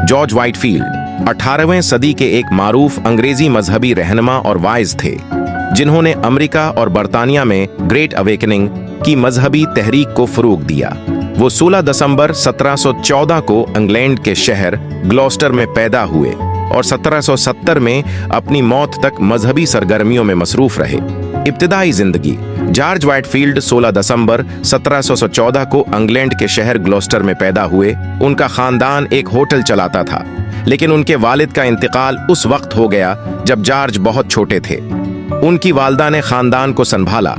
George Whitefield 18वें सदी के एक मारूफ अंग्रेजी मजहबी रहनुमा और वाइज थे, जिन्होंने अमेरिका और बरतानिया में ग्रेट अवेकनिंग की मजहबी तहरीक को फरोग दिया। वो 16 दिसंबर 1714 को इंग्लैंड के शहर ग्लॉस्टर में पैदा हुए और 1770 में अपनी मौत तक मजहबी सरगर्मियों में मसरूफ रहे। इब्तिदाई जिंदगी: जॉर्ज व्हाइटफील्ड 16 दिसंबर 1714 को इंग्लैंड के शहर ग्लॉस्टर में पैदा हुए। उनका खानदान एक होटल चलाता था, लेकिन उनके वालिद का इंतकाल उस वक्त हो गया जब जॉर्ज बहुत छोटे थे। उनकी वालदा ने खानदान को संभाला।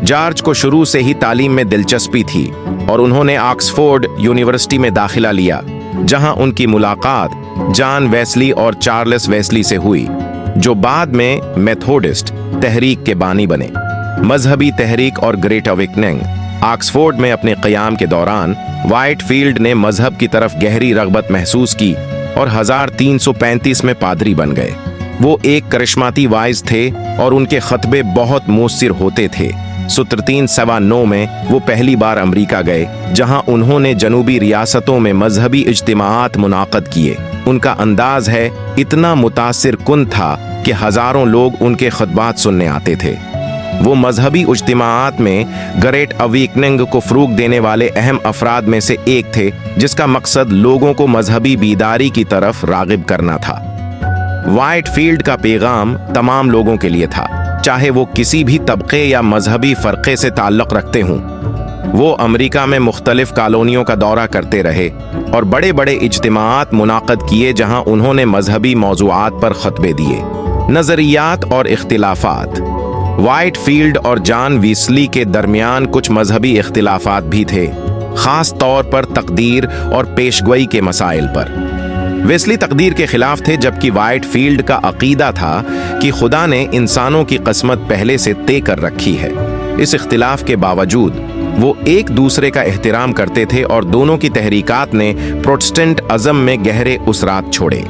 जॉर्ज को शुरू से ही तालीम में दिलचस्पी थी और उन्होंने ऑक्सफोर्ड यूनिवर्सिटी में दाखिला लिया, जहां उनकी मुलाकात जॉन वेस्ली और चार्ल्स वेस्ली से हुई, जो बाद में मेथोडिस्ट तहरीक के बानी बने। मजहबी तहरीक और ग्रेट अवेकनिंग: ऑक्सफोर्ड में अपने क़याम के दौरान व्हाइटफील्ड ने मजहब की तरफ गहरी रग़बत महसूस की और 1335 में पादरी बन गए। वो एक करिश्माती वाइज थे और उनके खतबे बहुत मुअस्सिर होते थे। 1379 में वो पहली बार अमेरिका गए, जहां उन्होंने जनूबी रियासतों में मजहबी इज्तिमाआत मुनाक़द किए। उनका अंदाज है इतना मुतासिर कुन था कि हज़ारों लोग उनके खुतबात सुनने आते थे। वो मजहबी इज्तिमाआत में ग्रेट अवेकनिंग को फ़रोग़ देने वाले अहम अफराद में से एक थे, जिसका मकसद लोगों को मजहबी बीदारी की तरफ राग़िब करना था। व्हाइटफील्ड का पैगाम तमाम लोगों के लिए था, चाहे वो किसी भी तबके या मजहबी फ़र्क़े से ताल्लुक़ रखते हों। वो अमेरिका में मुख्तलिफ कॉलोनियों का दौरा करते रहे और बड़े बड़े इज्तिमाआत मुनाक़द किए, जहां उन्होंने मजहबी मौज़ूआत पर ख़ुतबे दिए। नज़रियात और इख्तिलाफ़ात: व्हाइटफील्ड और जॉन वेस्ली के दरमियान कुछ मजहबी इख्तिलाफ़ात भी थे, ख़ास तौर पर तक़दीर और पेशगोई के मसाइल पर। वेस्ली तकदीर के खिलाफ थे, जबकि व्हाइटफील्ड का अकीदा था कि खुदा ने इंसानों की किस्मत पहले से तय कर रखी है। इस इख्तिलाफ के बावजूद वो एक दूसरे का एहतराम करते थे और दोनों की तहरीकात ने प्रोटेस्टेंट अज़म में गहरे उसरात छोड़े।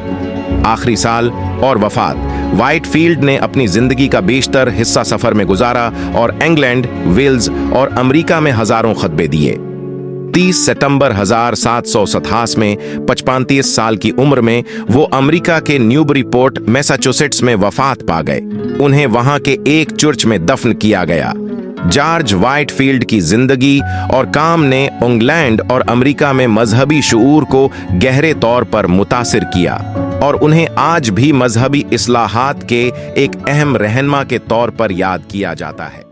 आखिरी साल और वफात: व्हाइटफील्ड ने अपनी जिंदगी का बेशतर हिस्सा सफ़र में गुजारा और इंग्लैंड, वेल्स और अमेरिका में हज़ारों खुतबे दिए। 30 सितंबर 1787 में 35 साल की उम्र में वो अमेरिका के न्यूबरीपोर्ट, मैसाचुसेट्स में वफात पा गए। उन्हें वहां के एक चर्च में दफन किया गया। जॉर्ज व्हाइटफील्ड की जिंदगी और काम ने इंग्लैंड और अमेरिका में मजहबी शऊर को गहरे तौर पर मुतासिर किया और उन्हें आज भी मजहबी इस्लाहात के एक अहम रहनुमा के तौर पर याद किया जाता है।